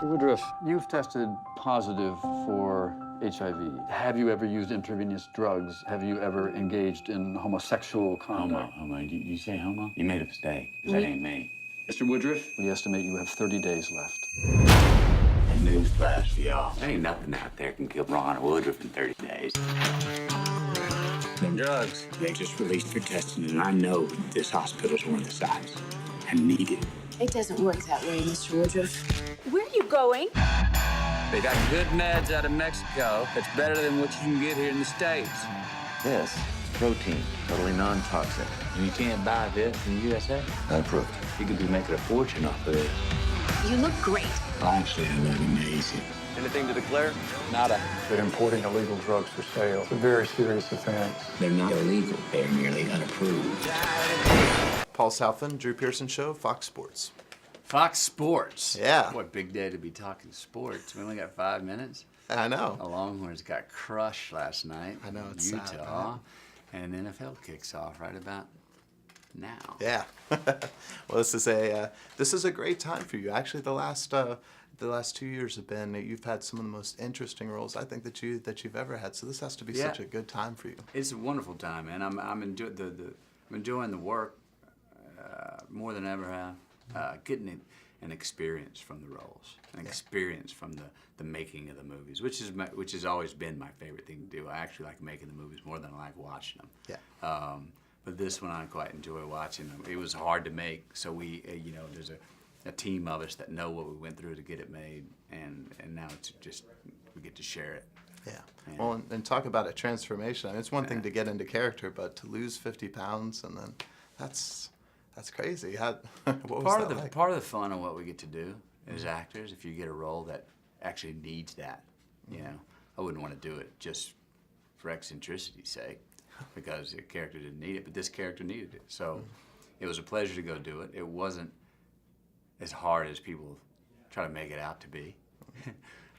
Mr. Woodruff, you've tested positive for HIV. Have you ever used intravenous drugs? Have you ever engaged in homosexual conduct? Homo. You say homo? You made a mistake, because that ain't me. Mr. Woodruff, we estimate you have 30 days left. And newsflash for y'all. There ain't nothing out there can kill Ron Woodruff in 30 days. Them drugs, they just released for testing, and I know this hospital's worth the size. I need it. It doesn't work that way, Mr. Woodruff. Where are you going? They got good meds out of Mexico that's better than what you can get here in the States. This is protein, totally non-toxic. And you can't buy this in the USA? Unapproved. You could be making a fortune off of this. You look great. Well, actually, I look amazing. Anything to declare? Nada. They're importing illegal drugs for sale. It's a very serious offense. They're not illegal. They're merely unapproved. Paul Salfen, Drew Pearson Show, Fox Sports. Fox Sports. Yeah. What big day to be talking sports. We only got 5 minutes. I know. The Longhorns got crushed last night. I know, it's Utah. sad, right? And NFL kicks off right about now. Yeah. Well, this is a great time for you. Actually, the last 2 years have been, you've had some of the most interesting roles I think that you've ever had. So this has to be such a good time for you. It's a wonderful time, man. I'm enjoying the work more than ever have. Getting an experience from the roles, an experience from the making of the movies, which has always been my favorite thing to do. I actually like making the movies more than I like watching them. Yeah. But this one I quite enjoy watching them. It was hard to make, so we, there's a team of us that know what we went through to get it made, and now it's just we get to share it. Yeah. Well, and talk about a transformation. I mean, it's one thing to get into character, but to lose 50 pounds and then that's crazy. What was Part that of the like? part of the fun of what we get to do as actors, if you get a role that actually needs that, I wouldn't want to do it just for eccentricity's sake, because the character didn't need it, but this character needed it. So it was a pleasure to go do it. It wasn't as hard as people try to make it out to be.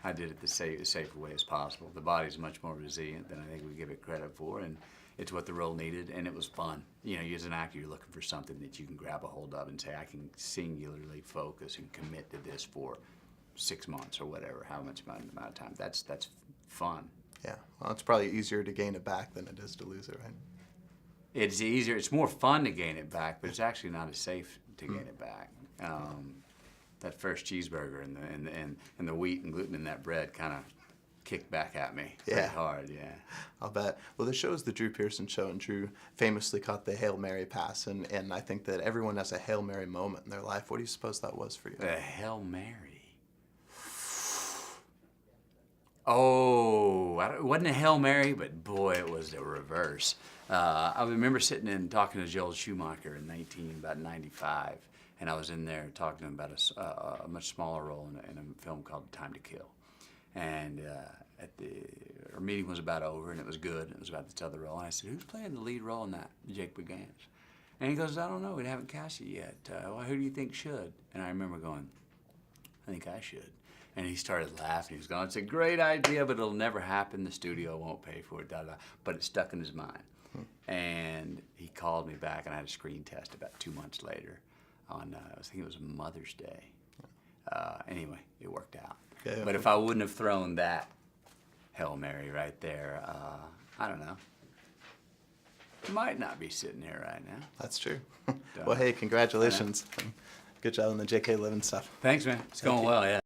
I did it the safer way as possible. The body's much more resilient than I think we give it credit for, and it's what the role needed, and it was fun. You as an actor, you're looking for something that you can grab a hold of and say, I can singularly focus and commit to this for 6 months or whatever, how much amount of time. That's fun. Yeah. Well, it's probably easier to gain it back than it is to lose it, right? It's easier. It's more fun to gain it back, but it's actually not as safe to gain it back. That first cheeseburger and the wheat and gluten in that bread kind of kicked back at me pretty hard, yeah. I'll bet. Well, the show is the Drew Pearson Show, and Drew famously caught the Hail Mary pass, and I think that everyone has a Hail Mary moment in their life. What do you suppose that was for you? A Hail Mary. Oh, it wasn't a Hail Mary, but boy, it was the reverse. I remember sitting and talking to Joel Schumacher in about 95, and I was in there talking to him about a much smaller role in a film called Time to Kill. And our meeting was about over, and it was good. It was about this other role. And I said, who's playing the lead role in that? Jake Brigance. And he goes, I don't know. We haven't cast it yet. Well, who do you think should? And I remember going, I think I should. And he started laughing. He was going, it's a great idea, but it'll never happen. The studio won't pay for it, da-da. But it stuck in his mind. And he called me back, and I had a screen test about 2 months later on, I think it was Mother's Day. Anyway, it worked out. Yeah. But if I wouldn't have thrown that Hail Mary right there, I don't know. Might not be sitting here right now. That's true. Well, hey, congratulations. Good job on the J.K. Living stuff. Thanks, man. It's going well, yeah.